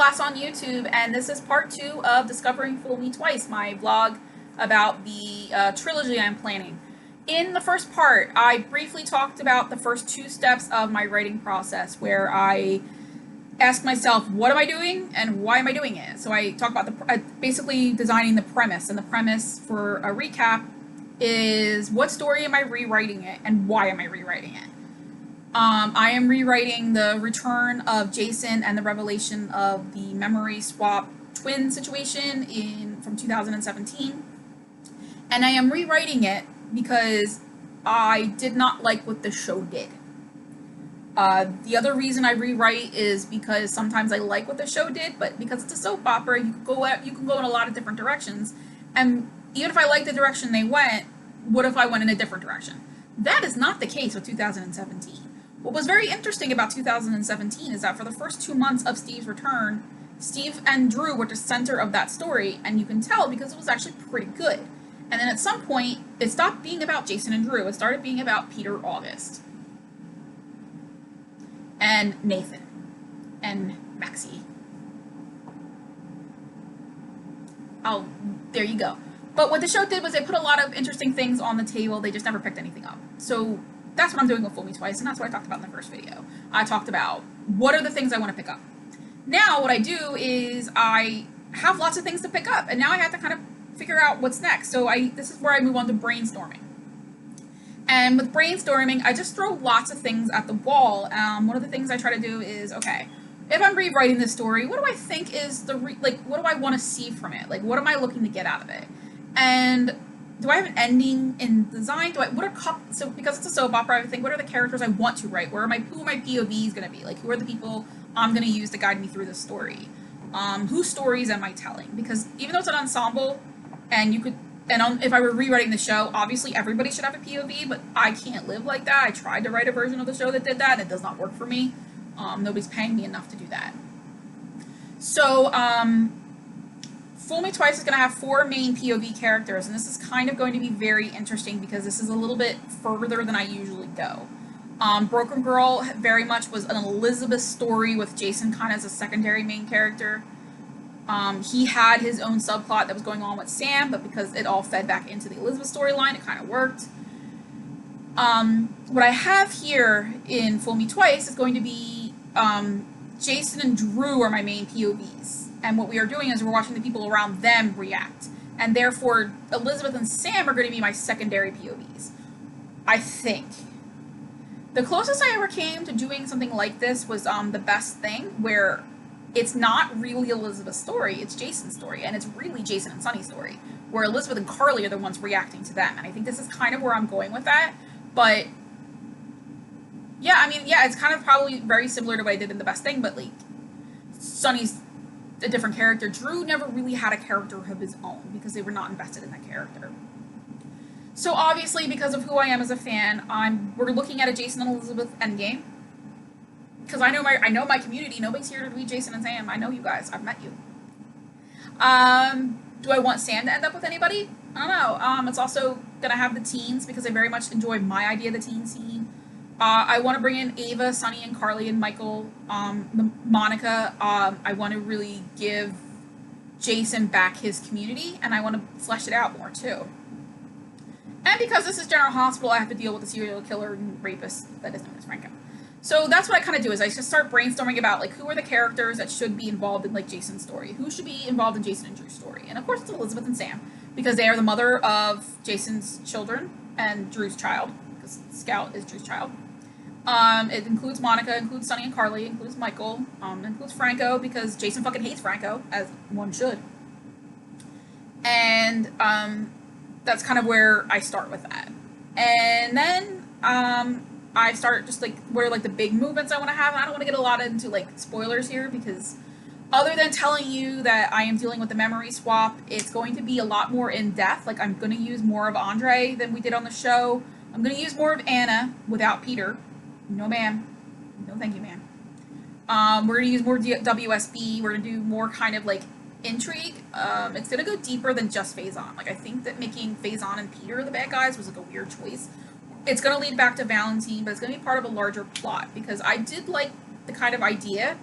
Glass on YouTube, and this is part 2 of Discovering Fool Me Twice, my vlog about the trilogy I'm planning. In the first part, I briefly talked about the first 2 steps of my writing process, where I ask myself, what am I doing, and why am I doing it? So I talk about basically designing the premise, and the premise for a recap is what story am I rewriting it, and why am I rewriting it? I am rewriting the return of Jason and the revelation of the memory swap twin situation from 2017. And I am rewriting it because I did not like what the show did. The other reason I rewrite is because sometimes I like what the show did, but because it's a soap opera, you can go in a lot of different directions. And even if I like the direction they went, what if I went in a different direction? That is not the case with 2017. What was very interesting about 2017 is that for the first 2 months of Steve's return, Steve and Drew were the center of that story, and you can tell because it was actually pretty good. And then at some point, it stopped being about Jason and Drew. It started being about Peter August. And Nathan. And Maxie. Oh, there you go. But what the show did was they put a lot of interesting things on the table. They just never picked anything up. So that's what I'm doing with Fool Me Twice, and that's what I talked about in the first video. I talked about what are the things I want to pick up. Now what I do is I have lots of things to pick up, and now I have to kind of figure out what's next. So this is where I move on to brainstorming. And with brainstorming, I just throw lots of things at the wall. One of the things I try to do is, okay, if I'm rewriting this story, what do I think is what do I want to see from it? Like, what am I looking to get out of it? And do I have an ending in design? So because it's a soap opera, I think, what are the characters I want to write? Who are my POVs going to be? Like, who are the people I'm going to use to guide me through the story? Whose stories am I telling? Because even though it's an ensemble, and if I were rewriting the show, obviously everybody should have a POV, but I can't live like that. I tried to write a version of the show that did that, and it does not work for me. Nobody's paying me enough to do that. So, Fool Me Twice is going to have 4 main POV characters, and this is kind of going to be very interesting because this is a little bit further than I usually go. Broken Girl very much was an Elizabeth story with Jason kind of as a secondary main character. He had his own subplot that was going on with Sam, but because it all fed back into the Elizabeth storyline, it kind of worked. What I have here in Fool Me Twice is going to be Jason and Drew are my main POVs. And what we are doing is we're watching the people around them react. And therefore, Elizabeth and Sam are going to be my secondary POVs. I think. The closest I ever came to doing something like this was The Best Thing, where it's not really Elizabeth's story, it's Jason's story. And it's really Jason and Sunny's story, where Elizabeth and Carly are the ones reacting to them. And I think this is kind of where I'm going with that. But yeah, it's kind of probably very similar to what I did in The Best Thing, but like, Sunny's a different character. Drew never really had a character of his own because they were not invested in that character. So obviously, because of who I am as a fan, we're looking at a Jason and Elizabeth endgame. Because I know my community. Nobody's here to read Jason and Sam. I know you guys. I've met you. Do I want Sam to end up with anybody? I don't know. It's also gonna have the teens because I very much enjoy my idea of the teen scene. I want to bring in Ava, Sunny, and Carly, and Michael, Monica. I want to really give Jason back his community, and I want to flesh it out more, too. And because this is General Hospital, I have to deal with the serial killer and rapist that is known as Franco. So that's what I kind of do, is I just start brainstorming about, like, who are the characters that should be involved in, like, Jason's story? Who should be involved in Jason and Drew's story? And, of course, it's Elizabeth and Sam, because they are the mother of Jason's children and Drew's child, because Scout is Drew's child. It includes Monica, includes Sunny and Carly, includes Michael, includes Franco, because Jason fucking hates Franco, as one should. And, that's kind of where I start with that. And then, I start just, like, what are, like, the big movements I want to have, and I don't want to get a lot into, like, spoilers here, because other than telling you that I am dealing with the memory swap, it's going to be a lot more in-depth. Like, I'm going to use more of Andre than we did on the show. I'm going to use more of Anna without Peter. No, ma'am. No, thank you, ma'am. We're going to use more WSB. We're going to do more kind of, like, intrigue. It's going to go deeper than just Faison. Like, I think that making Faison and Peter the bad guys was, like, a weird choice. It's going to lead back to Valentine, but it's going to be part of a larger plot, because I did like the kind of idea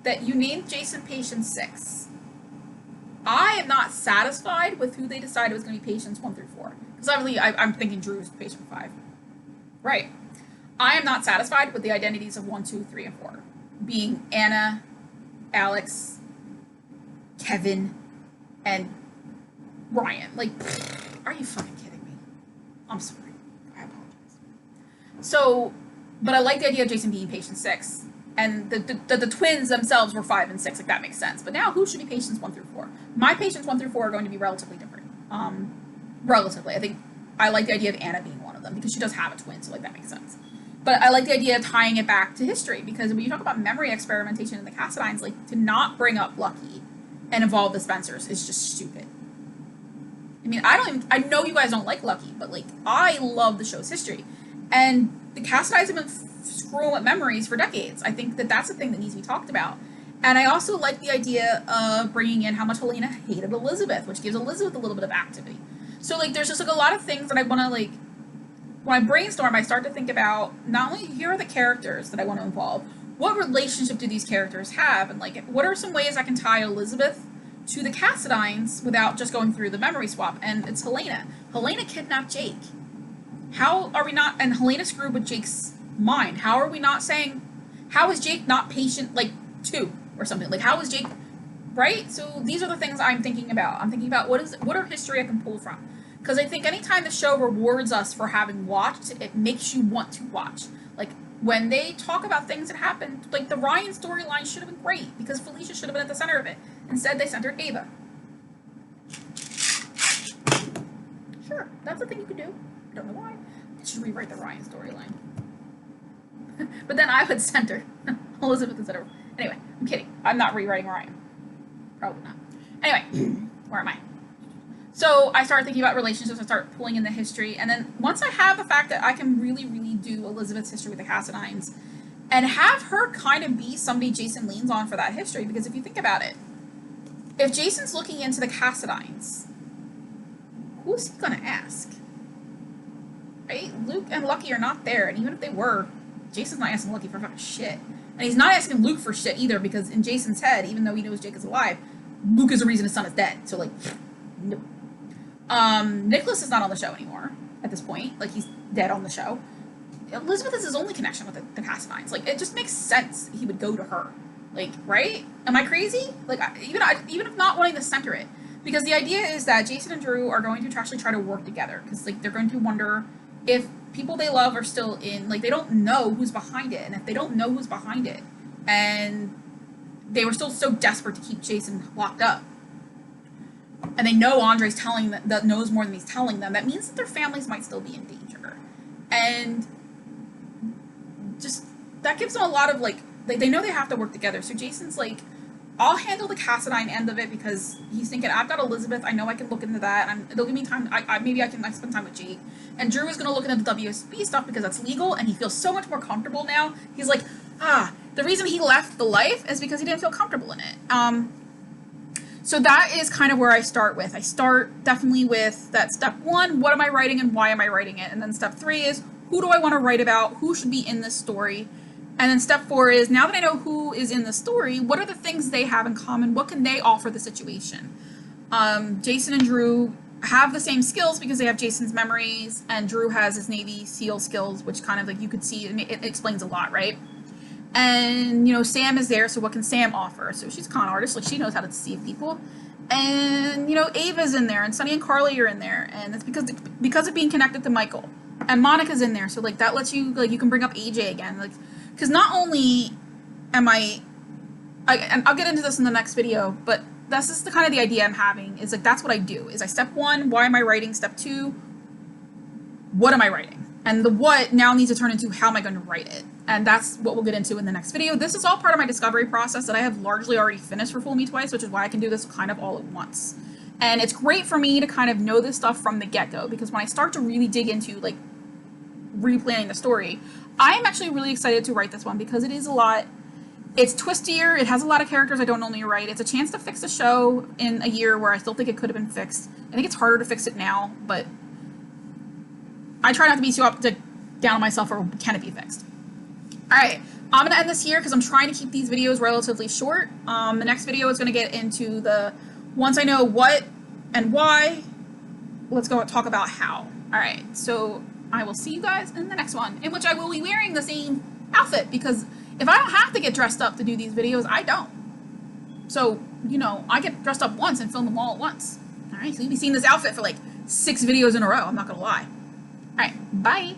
that you named Jason Patient 6. I am not satisfied with who they decided was going to be Patients 1 through 4. Because obviously I'm thinking Drew's Patient 5. Right. I am not satisfied with the identities of 1, 2, 3, and 4. Being Anna, Alex, Kevin, and Ryan. Like, are you fucking kidding me? I'm sorry. I apologize. So, but I like the idea of Jason being Patient 6. And the twins themselves were 5 and 6. Like, that makes sense. But now, who should be Patients 1 through 4? My Patients 1 through 4 are going to be relatively different. Relatively. I think I like the idea of Anna being one of them because she does have a twin, so, like, that makes sense. But I like the idea of tying it back to history because when you talk about memory experimentation in the Cassadines, like, to not bring up Lucky and involve the Spencers is just stupid. I mean, I know you guys don't like Lucky, but, like, I love the show's history. And the Cassadines have been screwing with memories for decades. I think that that's a thing that needs to be talked about. And I also like the idea of bringing in how much Helena hated Elizabeth, which gives Elizabeth a little bit of activity. So, like, there's just, like, a lot of things that I want to, like, when I brainstorm, I start to think about not only here are the characters that I want to involve, what relationship do these characters have, and, like, what are some ways I can tie Elizabeth to the Cassadines without just going through the memory swap? And it's Helena. Helena kidnapped Jake. How are we not, and Helena screwed with Jake's mind. How are we not saying, how is Jake not Patient, like, 2 or something? Like, how is Jake, right? So these are the things I'm thinking about. I'm thinking about what are history I can pull from. Because I think anytime the show rewards us for having watched, it makes you want to watch. Like, when they talk about things that happened, like, the Ryan storyline should have been great, because Felicia should have been at the center of it. Instead, they centered Ava. Sure, that's a thing you could do. I don't know why. I should rewrite the Ryan storyline. But then I would center Elizabeth instead of... Anyway, I'm kidding. I'm not rewriting Ryan. Probably not. Anyway, where am I? So I started thinking about relationships, I start pulling in the history, and then once I have the fact that I can really, really do Elizabeth's history with the Cassadines, and have her kind of be somebody Jason leans on for that history, because if you think about it, if Jason's looking into the Cassadines, who's he gonna ask? Right? Luke and Lucky are not there, and even if they were, Jason's not asking Lucky for fucking shit. And he's not asking Luke for shit either, because in Jason's head, even though he knows Jake is alive, Luke is the reason his son is dead, so, like, nope. Nicholas is not on the show anymore at this point. Like, he's dead on the show. Elizabeth is his only connection with the Cassadines. Like, it just makes sense he would go to her. Like, right? Am I crazy? Like, even if not wanting to center it. Because the idea is that Jason and Drew are going to actually try to work together. Because, like, they're going to wonder if people they love are still in... Like, they don't know who's behind it. And if they don't know who's behind it, and they were still so desperate to keep Jason locked up, and they know Andre's telling them, that knows more than he's telling them, that means that their families might still be in danger. And just, that gives them a lot of, like, they know they have to work together. So Jason's like, I'll handle the Cassadine end of it, because he's thinking, I've got Elizabeth, I know I can look into that, and it'll give me time, maybe I can spend time with Jake. And Drew is going to look into the WSB stuff because that's legal, and he feels so much more comfortable now. He's like, the reason he left the life is because he didn't feel comfortable in it. So that is kind of where I start with. I start definitely with that step 1, what am I writing and why am I writing it? And then step 3 is, who do I want to write about? Who should be in this story? And then step 4 is, now that I know who is in the story, what are the things they have in common? What can they offer the situation? Jason and Drew have the same skills because they have Jason's memories, and Drew has his Navy SEAL skills, which kind of, like, you could see, it explains a lot, right? And, you know, Sam is there, so what can Sam offer? So she's a con artist, like, she knows how to deceive people. And, you know, Ava's in there, and Sunny and Carly are in there, and it's because of being connected to Michael. And Monica's in there, so, like, that lets you, like, you can bring up AJ again, like, because not only am and I'll get into this in the next video, but this is the kind of the idea I'm having, is, like, that's what I do, is step 1, why am I writing? Step 2, what am I writing? And the what now needs to turn into how am I going to write it? And that's what we'll get into in the next video. This is all part of my discovery process that I have largely already finished for Fool Me Twice, which is why I can do this kind of all at once. And it's great for me to kind of know this stuff from the get-go, because when I start to really dig into, like, replanning the story, I'm actually really excited to write this one, because it is a lot, it's twistier, it has a lot of characters I don't normally write, it's a chance to fix the show in a year where I still think it could have been fixed. I think it's harder to fix it now, but I try not to be too down on myself, or can it be fixed? Alright, I'm going to end this here because I'm trying to keep these videos relatively short. The next video is going to get into the, once I know what and why, let's go talk about how. Alright, so I will see you guys in the next one, in which I will be wearing the same outfit, because if I don't have to get dressed up to do these videos, I don't. So, you know, I get dressed up once and film them all at once. Alright, so you'll be seeing this outfit for like 6 videos in a row, I'm not gonna lie. Alright, bye!